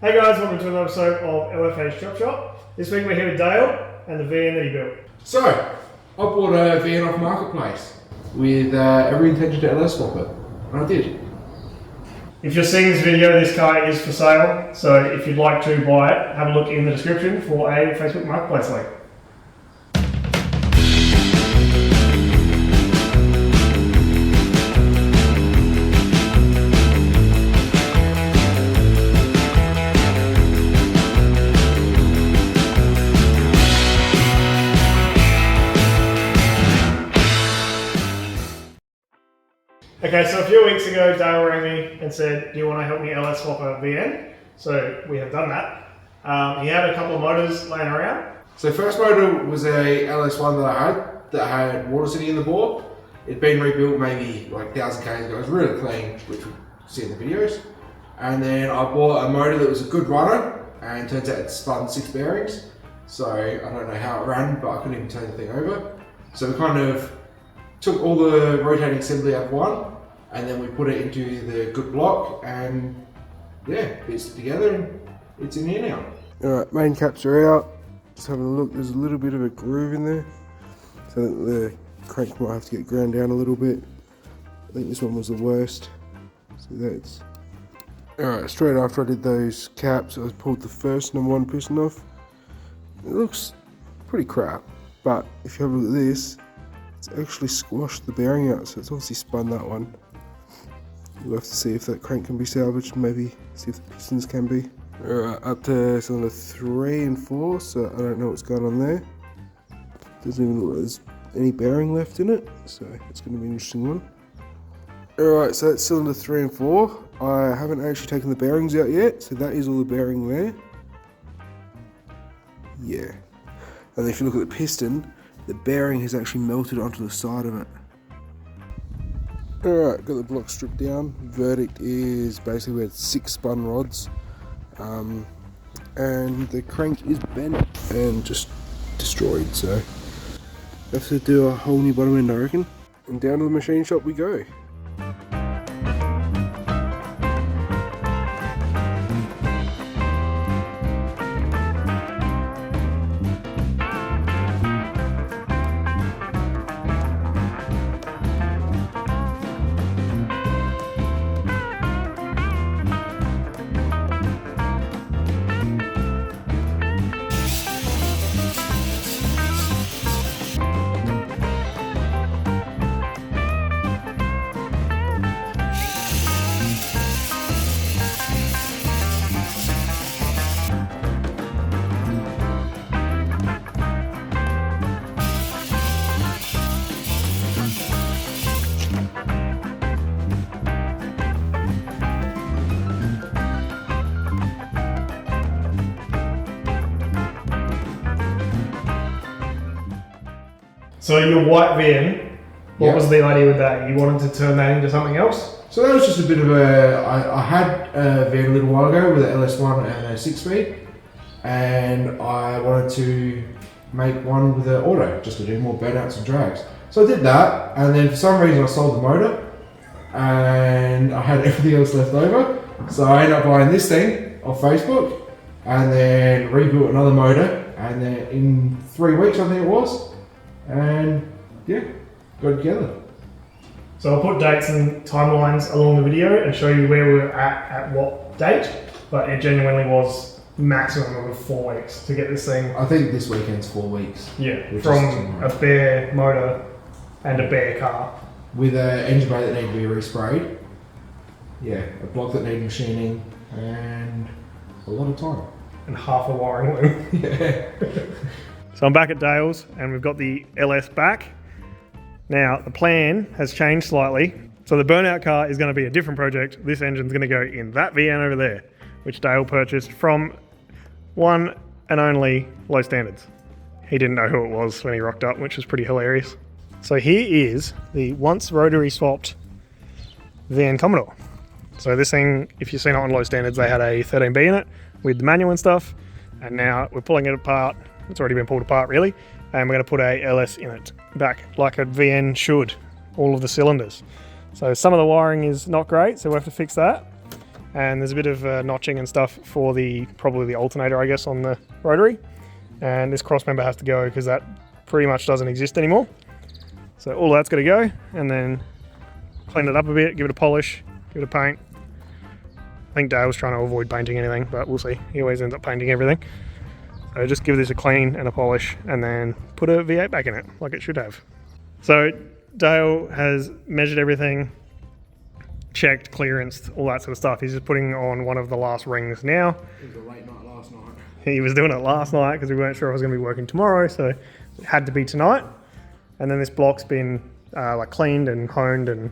Hey guys, welcome to another episode of LFA's Chop Shop. This week we're here with Dale and the VN that he built. So, I bought a VN off Marketplace with every intention to LS swap it, and I did. If you're seeing this video, this car is for sale, so if you'd like to buy it, have a look in the description for a Facebook Marketplace link. Okay, so a few weeks ago, Dale rang me and said, do you want to help me LS swap a VN? So we have done that. He had a couple of motors laying around. So first motor was a LS1 that had water sitting in the board. It'd been rebuilt maybe like 1,000 Ks ago. It was really clean, which we'll see in the videos. And then I bought a motor that was a good runner, and turns out it spun 6 bearings. So I don't know how it ran, but I couldn't even turn the thing over. So we kind of took all the rotating assembly out of one, and then we put it into the good block, and yeah, pieced it together, and it's in here now. Alright, main caps are out. Just having a look, there's a little bit of a groove in there. So the crank might have to get ground down a little bit. I think this one was the worst. So that's... Alright, straight after I did those caps, I pulled the first number 1 piston off. It looks pretty crap, but if you have a look at this, it's actually squashed the bearing out, so it's obviously spun that one. We'll have to see if that crank can be salvaged, maybe see if the pistons can be. Alright, up to cylinder 3 and 4, so I don't know what's going on there. Doesn't even look like there's any bearing left in it, so it's going to be an interesting one. Alright, so that's cylinder 3 and 4. I haven't actually taken the bearings out yet, so that is all the bearing there. Yeah. And if you look at the piston, the bearing has actually melted onto the side of it. Alright, got the block stripped down. Verdict is basically we had 6 spun rods. And the crank is bent and just destroyed, so have to do a whole new bottom end, I reckon. And down to the machine shop we go. So your white VN, what was the idea with that? You wanted to turn that into something else? So that was just a bit of a, I had a VN a little while ago with an LS1 and a 6-speed, and I wanted to make one with an auto, just to do more burnouts and drags. So I did that, and then for some reason I sold the motor, and I had everything else left over, so I ended up buying this thing off Facebook, and then rebuilt another motor, and then in 3 weeks I think it was, and yeah, got it together. So I'll put dates and timelines along the video and show you where we were at what date, but it genuinely was maximum of 4 weeks to get this thing. I think this weekend's 4 weeks. Yeah, from a bare motor and a bare car. With an engine bay that needed to be resprayed. Yeah, a block that needed machining, and a lot of time. And half a wiring loom. Yeah. So I'm back at Dale's and we've got the LS back. Now the plan has changed slightly. So the burnout car is going to be a different project. This engine's going to go in that VN over there, which Dale purchased from one and only Low Standards. He didn't know who it was when he rocked up, which was pretty hilarious. So here is the once rotary swapped VN Commodore. So this thing, if you've seen it on Low Standards, they had a 13B in it with the manual and stuff. And now we're pulling it apart. It's already been pulled apart really. And we're going to put a LS in it, back like a VN should, all of the cylinders. So some of the wiring is not great, so we'll have to fix that. and there's a bit of notching and stuff for probably the alternator, I guess, on the rotary. And this cross member has to go because that pretty much doesn't exist anymore. So all that's got to go, and then clean it up a bit, give it a polish, give it a paint. I think Dale's trying to avoid painting anything, but we'll see. He always ends up painting everything. So just give this a clean and a polish, and then put a V8 back in it, like it should have. So Dale has measured everything, checked clearance, all that sort of stuff. He's just putting on one of the last rings now. It was a late night last night. He was doing it last night because we weren't sure I was going to be working tomorrow, so it had to be tonight. And then this block's been like cleaned and honed, and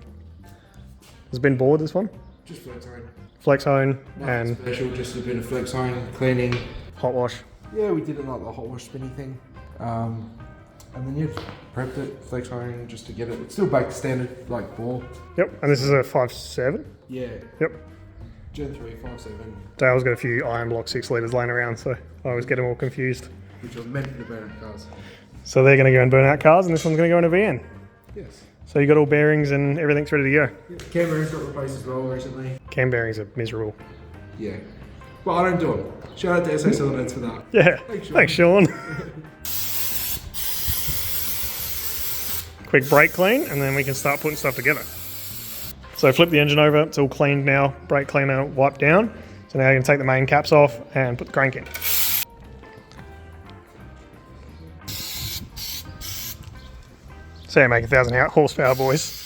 has been bored, this one. Just flex hone. Flex hone Nothing and special, just a bit of flex hone, cleaning. hot wash. Yeah, we did it like the hot wash spinny thing. And then yeah, prepped it, flex hone just to get it. It's still back to standard like bore. Yep, and this is a 5.7. Yeah. Yep. Gen 3, 5.7. Dale's got a few iron block 6 litres laying around, so I always get them all confused. Which are meant for the burnout cars. So they're going to go in burnout cars, and this one's going to go in a VN. Yes. So you got all bearings and everything's ready to go. Yeah. Cam bearings got replaced as well recently. Cam bearings are miserable. Yeah. But I don't do it. Shout out to SA Cylinders for that. Yeah, thanks Sean. Quick brake clean, and then we can start putting stuff together. So flip the engine over, it's all cleaned now, brake cleaner wiped down. So now you can take the main caps off and put the crank in. So you make 1,000 horsepower, boys.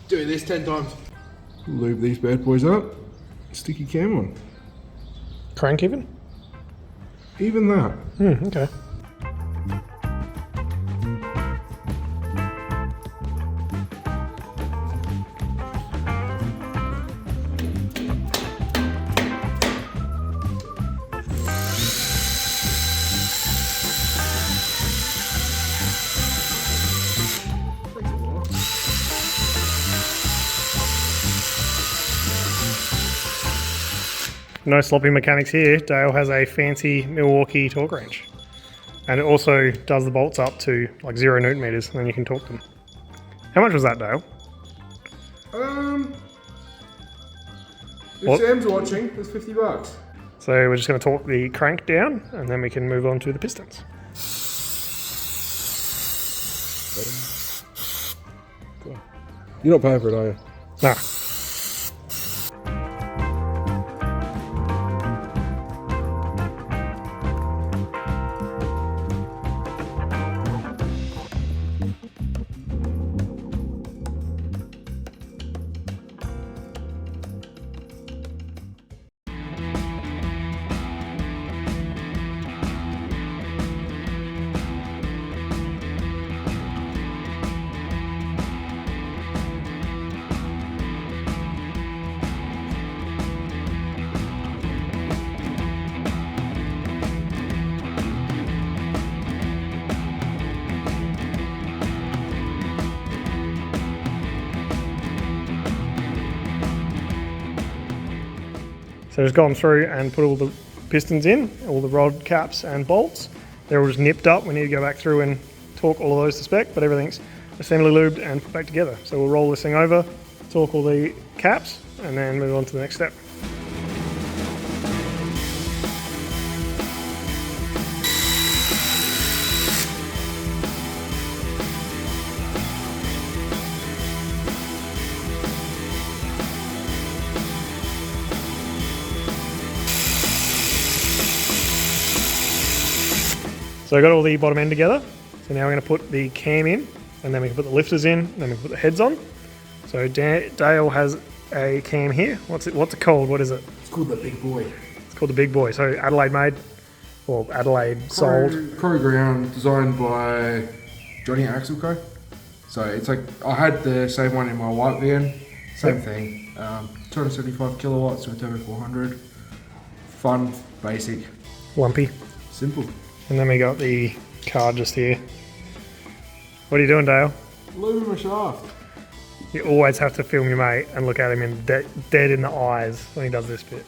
Do this 10 times. Lube these bad boys up. Stick your cam on. Crank even? Even that. Okay. No sloppy mechanics here. Dale has a fancy Milwaukee torque wrench. And it also does the bolts up to like 0 Newton meters, and then you can torque them. How much was that, Dale? If Sam's watching, it's $50. So we're just going to torque the crank down, and then we can move on to the pistons. You're not paying for it, are you? No. So just gone through and put all the pistons in, all the rod caps and bolts. They're all just nipped up. We need to go back through and torque all of those to spec, but everything's assembly lubed and put back together. So we'll roll this thing over, torque all the caps, and then move on to the next step. So I got all the bottom end together. So now we're going to put the cam in, and then we can put the lifters in, and then we can put the heads on. So Dale has a cam here. What's it called? What is it? It's called the Big Boy. It's called the Big Boy. So Adelaide made, or Adelaide sold. Crow Ground, designed by Johnny Axelco. So it's like, I had the same one in my white VN. Same thing. 275 kilowatts to a Turbo 400. Fun, basic, Lumpy. simple. And then we got the card just here. What are you doing, Dale? Lubing my shaft. You always have to film your mate and look at him in dead in the eyes when he does this bit.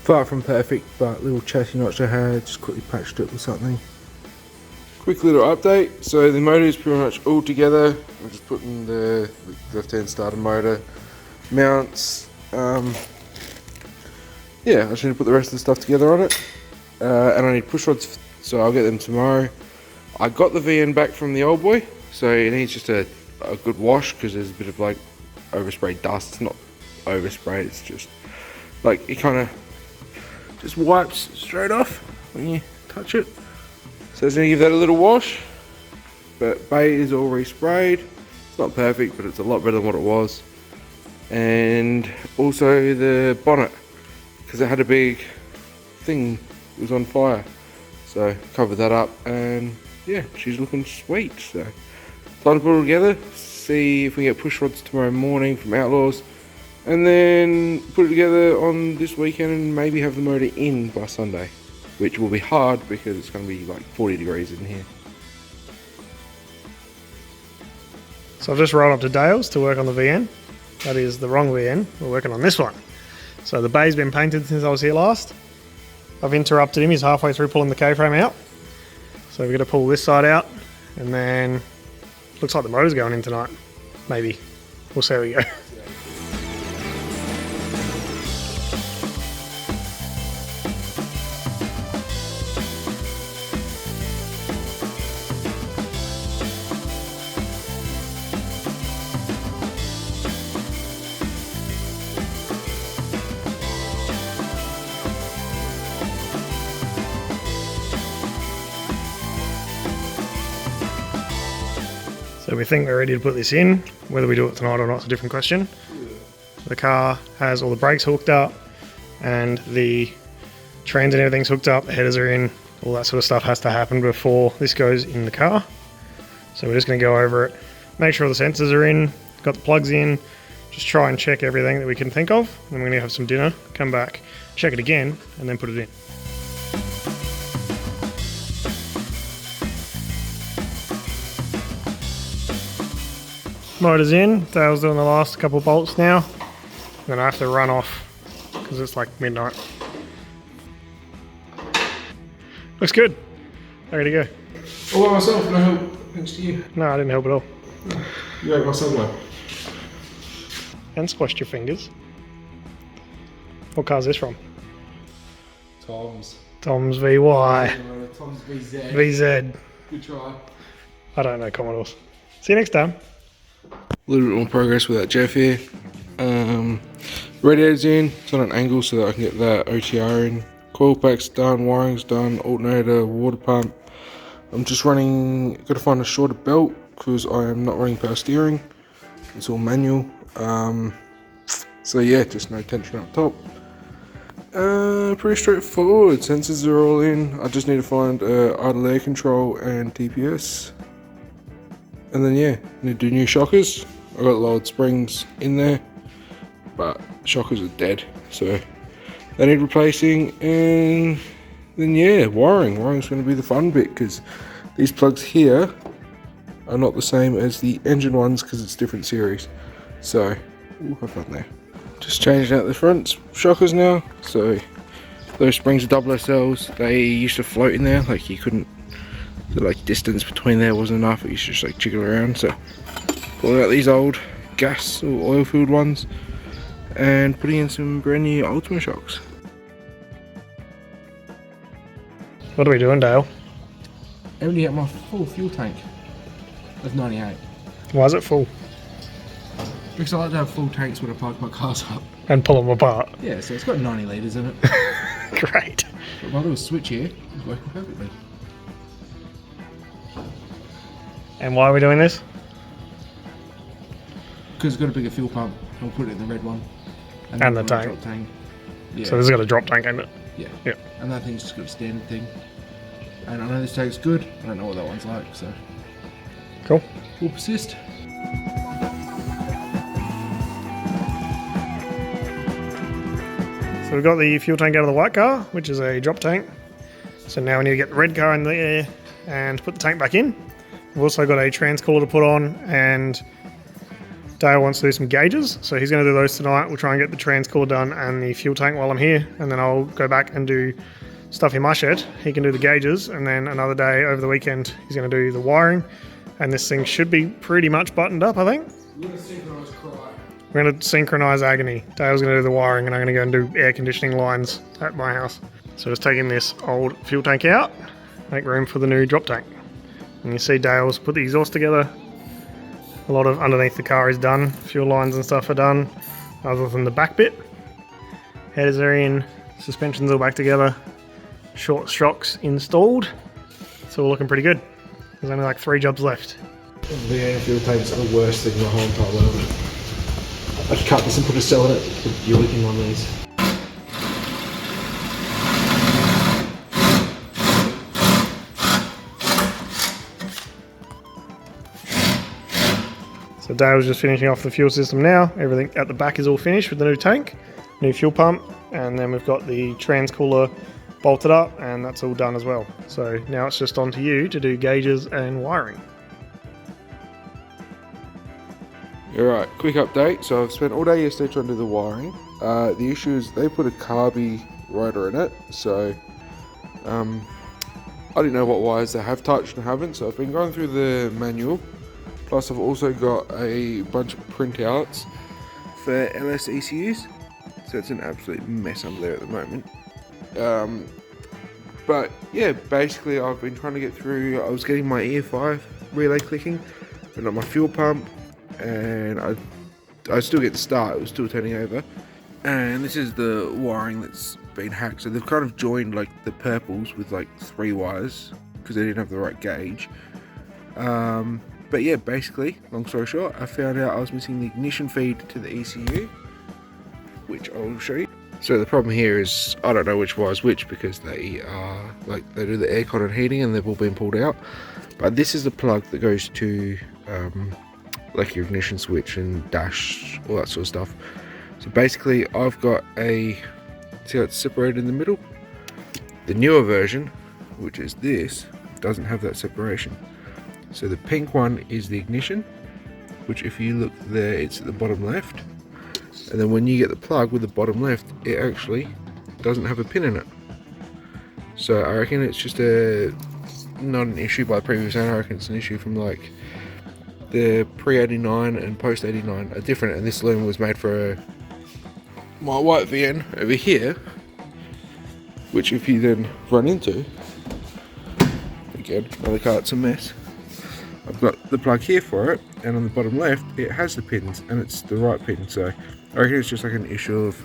Far from perfect, but little chassis notch I had, just quickly patched it with something. Quick little update, so the motor is pretty much all together. I'm just putting the left hand starter motor, mounts, yeah, I just need to put the rest of the stuff together on it. And I need push rods, so I'll get them tomorrow. I got the VN back from the old boy, so it needs just a good wash because there's a bit of like overspray dust. It's not overspray, it's just like it kind of just wipes straight off when you touch it. So it's going to give that a little wash, but bait is all resprayed. It's not perfect, but it's a lot better than what it was. And also the bonnet, because it had a big thing, it was on fire. So covered that up, and yeah, she's looking sweet. So time to put it all together, see if we get push rods tomorrow morning from Outlaws, and then put it together on this weekend and maybe have the motor in by Sunday. Which will be hard because it's going to be like 40 degrees in here. So I've just rolled up to Dale's to work on the VN. That is the wrong VN. We're working on this one. So the bay's been painted since I was here last. I've interrupted him. He's halfway through pulling the K-frame out. So we're going to pull this side out, and then looks like the motor's going in tonight. Maybe. We'll see how we go. So we think we're ready to put this in. Whether we do it tonight or not is a different question. The car has all the brakes hooked up and the trans and everything's hooked up, the headers are in, all that sort of stuff has to happen before this goes in the car. So we're just going to go over it, make sure the sensors are in, got the plugs in, just try and check everything that we can think of. Then we're going to have some dinner, come back, check it again, and then put it in. Motor's in, Dale's doing the last couple bolts now. Then I have to run off because it's like midnight. Looks good. Ready to go. All by myself, no help, thanks to you. No, I didn't help at all. You ate my Subway. And squashed your fingers. What car's this from? Tom's. Tom's VY. Tom's VZ. VZ. Good try. I don't know Commodores. See you next time. A little bit more progress with that Jeff here. Radiator's in, it's on an angle so that I can get that OTR in. Coil pack's done, wiring's done, alternator, water pump. I'm just running, gotta find a shorter belt because I am not running power steering. It's all manual. So yeah, just no tension up top. Pretty straightforward, sensors are all in. I just need to find idle air control and TPS. And then yeah, need to do new shockers. I got lowered springs in there, but shockers are dead, so they need replacing. And then yeah, wiring's going to be the fun bit because these plugs here are not the same as the engine ones because it's different series. So we'll have fun there. Just changing out the front shockers now. So those springs are double SLs. They used to float in there, like you couldn't. The like distance between there wasn't enough. It used to just like jiggle around. So pulling out these old gas or oil filled ones and putting in some brand new Ultima shocks. What are we doing, Dale? Empty out my full fuel tank of 98. Why is it full? Because I like to have full tanks when I park my cars up. And pull them apart. Yeah, so it's got 90 litres in it. Great. But my little switch here is working perfectly. And why are we doing this? Because it's got a bigger fuel pump. I'll put it in the red one. And then the I've got a tank. drop tank. Yeah. So this has got a drop tank in it. Yeah. Yeah. And that thing's just got a standard thing. And I know this tank's good. I don't know what that one's like, so Cool. we'll persist. So we've got the fuel tank out of the white car, which is a drop tank. So now we need to get the red car in there and put the tank back in. We've also got a trans cooler to put on and Dale wants to do some gauges, so he's going to do those tonight. We'll try and get the transcooler done and the fuel tank while I'm here, and then I'll go back and do stuff in my shed. He can do the gauges, and then another day over the weekend he's going to do the wiring, and this thing should be pretty much buttoned up, I think. We're going to synchronise cry. We're going to synchronise agony. Dale's going to do the wiring, and I'm going to go and do air conditioning lines at my house. So just taking this old fuel tank out, make room for the new drop tank. And you see Dale's put the exhaust together. A lot of underneath the car is done. Fuel lines and stuff are done, other than the back bit. Headers are in, suspension's all back together, short shocks installed. It's all looking pretty good. There's only like 3 jobs left. The fuel tanks are the worst thing in the whole entire world. I'd cut this and put a cell in it, put your leaking on these. So Dale's just finishing off the fuel system now. Everything at the back is all finished with the new tank, new fuel pump, and then we've got the transcooler bolted up, and that's all done as well. So now it's just on to you to do gauges and wiring. Alright, quick update. So I've spent all day yesterday trying to do the wiring. The issue is they put a carby rotor in it, so I didn't know what wires they have touched and haven't, so I've been going through the manual. Plus I've also got a bunch of printouts for LS ECUs, so it's an absolute mess under there at the moment. But yeah, basically I've been trying to get through. I was getting my EF5 relay clicking, but not my fuel pump, and I still get the start, it was still turning over. And this is the wiring that's been hacked, so they've kind of joined like the purples with like 3 wires because they didn't have the right gauge. But yeah, basically, long story short, I found out I was missing the ignition feed to the ECU, which I'll show you. So the problem here is I don't know which wire's which because they are like they do the aircon and heating and they've all been pulled out. But this is the plug that goes to like your ignition switch and dash, all that sort of stuff. So basically, I've got see how it's separated in the middle? The newer version, which is this, doesn't have that separation. So the pink one is the ignition, which if you look there, it's at the bottom left. And then when you get the plug with the bottom left, it actually doesn't have a pin in it. So I reckon it's just not an issue by the previous owner. I reckon it's an issue from like the pre-89 and post-89 are different, and this loom was made for my white VN over here, which if you then run into, again, another car, it's a mess. I've got the plug here for it, and on the bottom left it has the pins and it's the right pin, so I reckon it's just like an issue of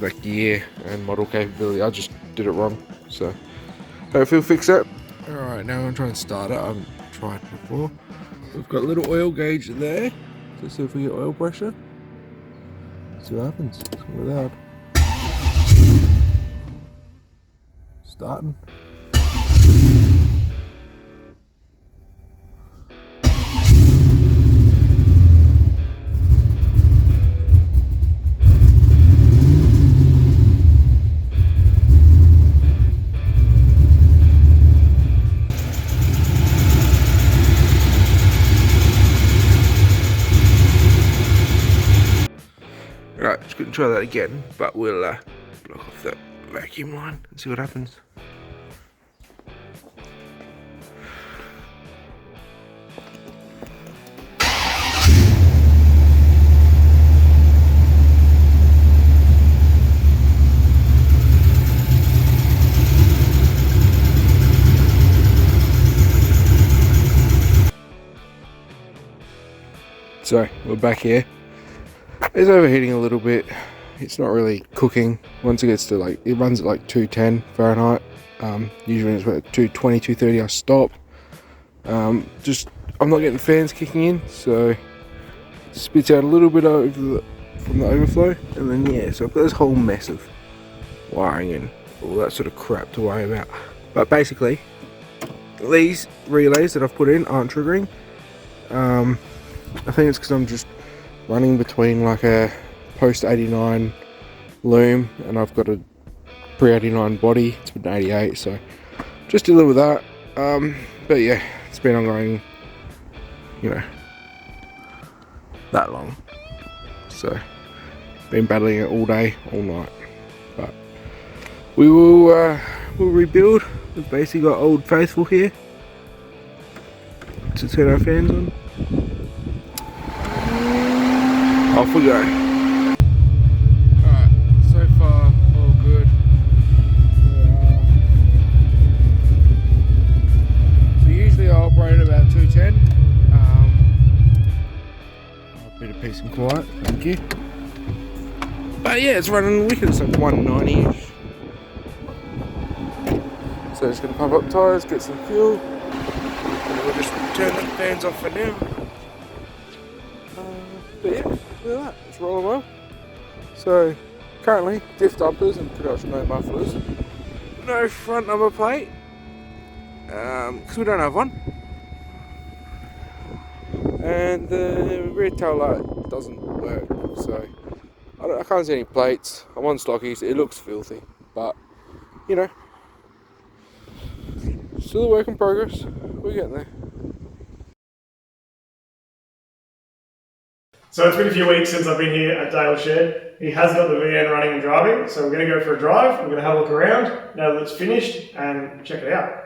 like year and model capability. I just did it wrong, so hopefully we'll fix it. Alright, now I'm going to try and start it. I haven't tried before. We've got a little oil gauge there, let's see if we get oil pressure. See what happens. It's without starting. Right, just going to try that again, but we'll block off that vacuum line and see what happens. So, we're back here. It's overheating a little bit. It's not really cooking. Once it gets to like, it runs at like 210 Fahrenheit. Usually it's about 220, 230 I stop. I'm not getting fans kicking in, so it spits out a little bit from the overflow. And then yeah, so I've got this whole mess of wiring and all that sort of crap to worry about. But basically, these relays that I've put in aren't triggering. I think it's because I'm just running between like a post-89 loom and I've got a pre-89 body. It's been 88, so just dealing with that. But yeah, it's been ongoing, you know, that long. So, been battling it all day, all night. But we will we'll rebuild. We've basically got Old Faithful here to turn our fans on. Off we go. Alright, so far all good. So usually I operate at about 210. A bit of peace and quiet, thank you. But yeah, it's running wicked, it's like 190-ish. So just gonna pump up tyres, get some fuel, and then we'll just turn the fans off for now. But yeah, look at that, it's rolling well. So currently, diff dumpers and pretty much no mufflers. No front number plate, because we don't have one. And the rear tail light doesn't work, so I can't see any plates. I'm on stockies, it looks filthy, but you know, still a work in progress, we're getting there. So it's been a few weeks since I've been here at Dale's shed. He has got the VN running and driving, so we're going to go for a drive. We're going to have a look around now that it's finished and check it out.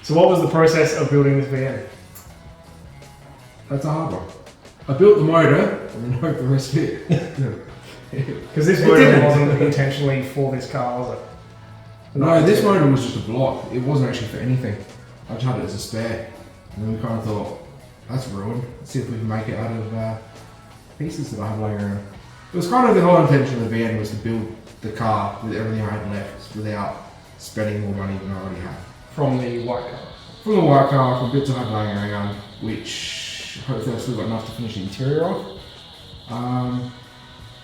So what was the process of building this VN? That's a hard one. I built the motor and then hope the rest fit. Because this motor wasn't intentionally for this car, was it? No, this motor was just a block. It wasn't actually for anything. I just had it as a spare. And then we kind of thought, that's ruined. Let's see if we can make it out of pieces that I have laying around. It was kind of the whole intention of the VN was to build the car with everything I had left without spending more money than I already had. From the white car? From the white car, from bits I had laying around, which hopefully I've still got enough to finish the interior off.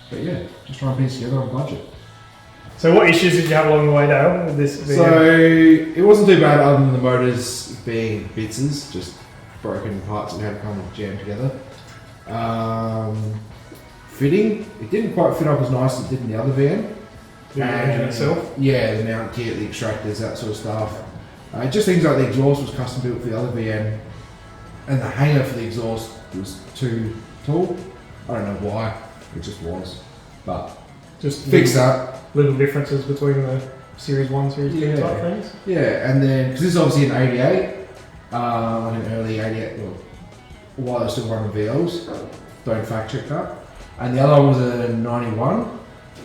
But yeah, just trying to piece together on budget. So what issues did you have along the way, Dale, with this VN? So it wasn't too bad other than the motors being bitses, just broken parts that we had kind of jammed together. Fitting, it didn't quite fit up as nice as it did in the other VN. The engine itself? Yeah, the mount kit, the extractors, that sort of stuff. Just things like the exhaust was custom built for the other VN, and the hanger for the exhaust was too tall. I don't know why, it just was. But just fix that. Little differences between the Series 1, Series 2 type things? Yeah, and then, because this is obviously an 88, like an early 88, well, while they're still running VLs, don't fact check that. and the other one was a 91,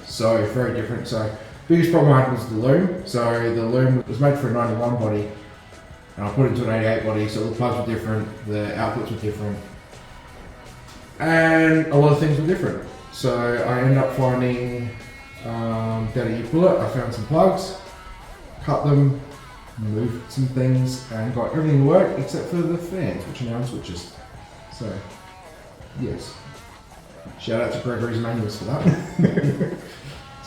so very different. So biggest problem I had was the loom. So the loom was made for a 91 body, and I put it into an 88 body, so the plugs were different, the outputs were different, and a lot of things were different. So I ended up finding, down at U-Bullet, I found some plugs, cut them, moved some things, and got everything to work except for the fans, which are now on switches. So, yes. Shout out to Gregory's manuals for that.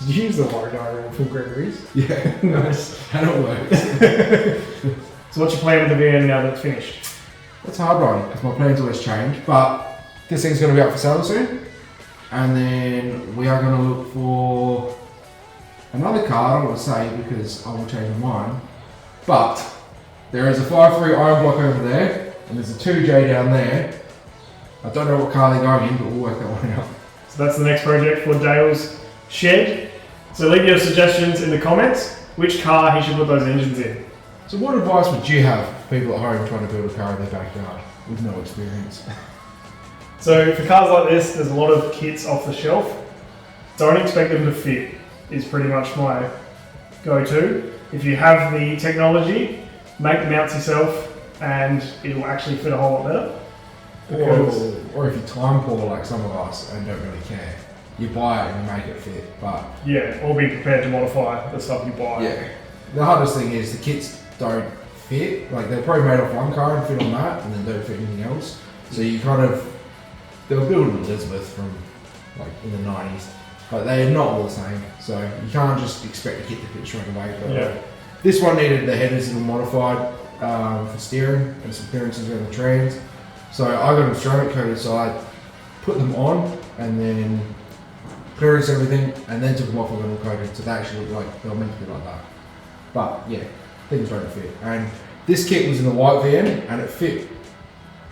Did you use the wiring diagram from Gregory's? Yeah, Nice. and it works. So what's your plan with the VN now that it's finished? It's a hard one because my plans always change, but this thing's going to be up for sale soon. And then we are going to look for another car, I don't want to say because I will change my mind. But there is a 5.3 iron block over there, and there's a 2J down there. I don't know what car they're going in, but we'll work that one out. So that's the next project for Dale's shed. So leave your suggestions in the comments, which car he should put those engines in. So what advice would you have for people at home trying to build a car in their backyard with no experience? So for cars like this, there's a lot of kits off the shelf. Don't expect them to fit, is pretty much my go-to. If you have the technology, make the mounts yourself and it'll actually fit a whole lot better. Or if you time poor like some of us and don't really care, you buy it and you make it fit. But yeah, or be prepared to modify the stuff you buy. yeah, the hardest thing is the kits don't fit. Like they're probably made off one car and fit on that, and then don't fit anything else. So you kind of, they were built in Elizabeth from like in the 90s, but they're not all the same. So you can't just expect a kit to fit straight away. But Yeah. this one needed the headers that were modified for steering and some clearances around the trans. So I got them ceramic coated, so I put them on and then clearance everything, and then took them off and got them coated, so they actually look like they were meant to be like that. But yeah, things don't fit. And this kit was in the white VN, and it fit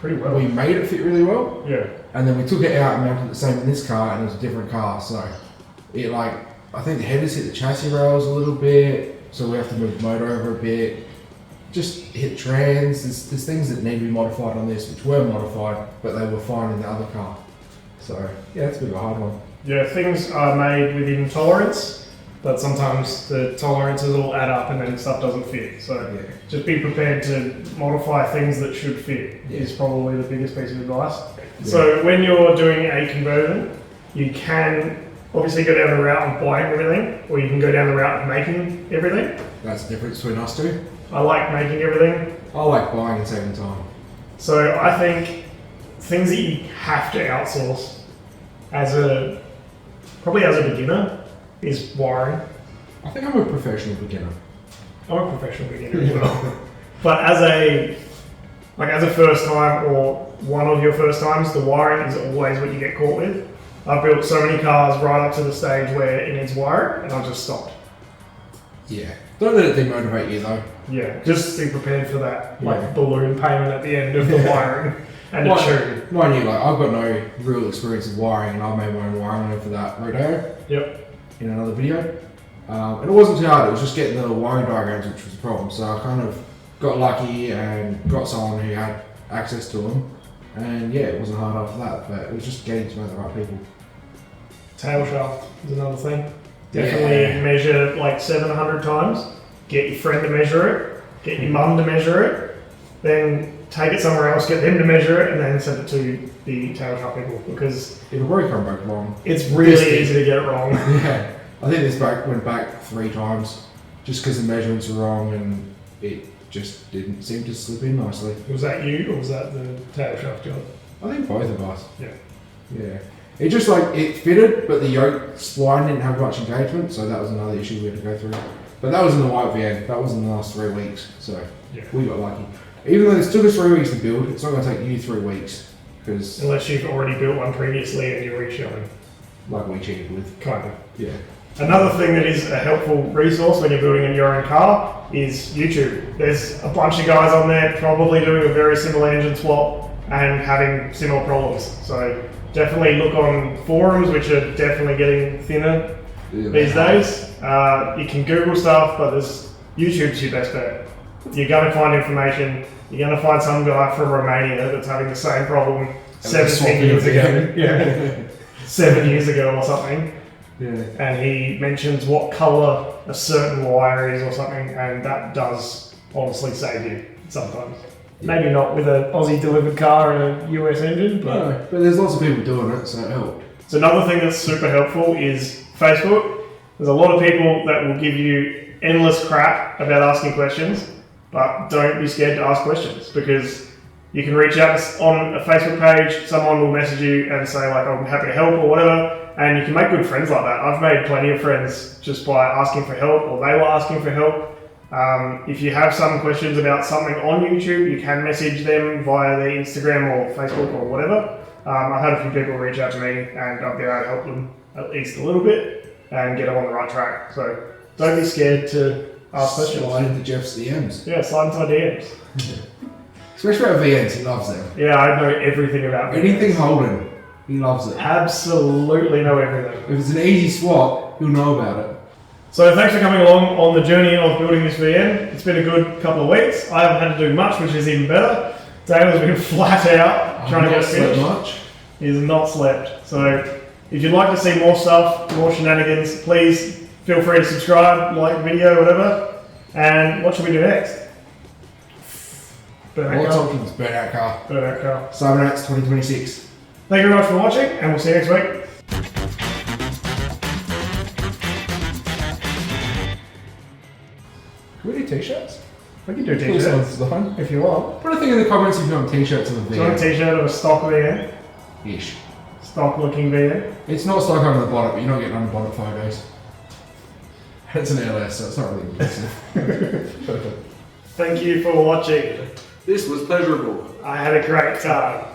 Pretty well. We made it fit really well, Yeah. and then we took it out and mounted the same in this car, and it was a different car. So it like, I think the headers hit the chassis rails a little bit, so we have to move the motor over a bit. Just hit trans. There's things that need to be modified on this, which were modified, but they were fine in the other car. So yeah, it's a bit of a hard one. Yeah, things are made within tolerance, but sometimes the tolerances all add up and then stuff doesn't fit. So Yeah. just be prepared to modify things that should fit Yeah. is probably the biggest piece of advice. Yeah. So when you're doing a conversion, you can obviously go down the route of buying everything, or you can go down the route of making everything. That's the difference between us two. I like making everything. I like buying and saving time. So I think things that you have to outsource probably as a beginner is wiring. I think I'm a professional beginner. I'm a professional beginner as well. But as a first time or one of your first times, the wiring is always what you get caught with. I've built so many cars right up to the stage where it needs wiring and I've just stopped. Yeah. Don't let it demotivate you though. Yeah, just be prepared for that Yeah. balloon payment at the end of the wiring and a tune. Mind you, like I've got no real experience of wiring, and I made my own wiring loop for that rodeo Yep. in another video. And it wasn't too hard. It was just getting the wiring diagrams, which was the problem. So I kind of got lucky and got someone who had access to them. And yeah, it wasn't hard after that, but it was just getting to know the right people. Tail shaft is another thing. Definitely Yeah. measure like 700 times. Get your friend to measure it. Get your mum to measure it. Then take it somewhere else, get them to measure it, and then send it to the tail shaft people because If a broke, I broke wrong. it's really easy to get it wrong. Yeah, I think this went back 3 times just because the measurements were wrong and it just didn't seem to slip in nicely. Was that you or was that the tail shaft job? I think both of us. Yeah. Yeah. It just like, it fitted, but the yoke spline didn't have much engagement, so that was another issue we had to go through. But that was in the white VN, that was in the last 3 weeks, so Yeah. we got lucky. Even though this took us 3 weeks to build, it's not going to take you 3 weeks, because Unless you've already built one previously and you're reshowing. like we cheated with. Kind of. Yeah. Another thing that is a helpful resource when you're building your own car is YouTube. There's a bunch of guys on there probably doing a very similar engine swap and having similar problems. So definitely look on forums, which are definitely getting thinner these days. You can Google stuff, but YouTube's your best bet. You're going to find information. You're going to find some guy from Romania that's having the same problem 17 years ago. Yeah. 7 years ago or something, Yeah. and he mentions what colour a certain wire is or something, and that does honestly save you sometimes. Maybe not with an Aussie delivered car and a US engine, but... No, but there's lots of people doing it, so it helped. So another thing that's super helpful is Facebook. There's a lot of people that will give you endless crap about asking questions, but don't be scared to ask questions, because you can reach out on a Facebook page, someone will message you and say like, I'm happy to help or whatever, and you can make good friends like that. I've made plenty of friends just by asking for help, or they were asking for help. If you have some questions about something on YouTube, you can message them via their Instagram or Facebook or whatever. I've had a few people reach out to me and I've been able to help them at least a little bit and get them on the right track. So don't be scared to ask questions. Slide into Jeff's DMs. Yeah, slide into my DMs. Especially about VNs, he loves them. Yeah, I know everything about VNs. Anything Holden, he loves it. Absolutely know everything. If it's an easy swap, he'll know about it. So thanks for coming along on the journey of building this VN. It's been a good couple of weeks. I haven't had to do much, which is even better. Dale has been flat out trying to get it finished. Much. He has not slept. So if you'd like to see more stuff, more shenanigans, please feel free to subscribe, like the video, whatever. And what should we do next? Burnout Lots of car. options. Burnout car. Burnout car. Cybernuts 2026. Thank you very much for watching, and we'll see you next week. Can we do t-shirts? We can do a Please t-shirt sponsor the fun. if you want. Put a thing in the comments if you want t-shirts of a Do you want a VN. t-shirt of a stock VN? Ish. Stock looking VN? It's not stuck under the bonnet, but you're not getting under bonnet photos. It's an LS, so it's not really impressive. Thank you for watching. This was pleasurable. I had a great time.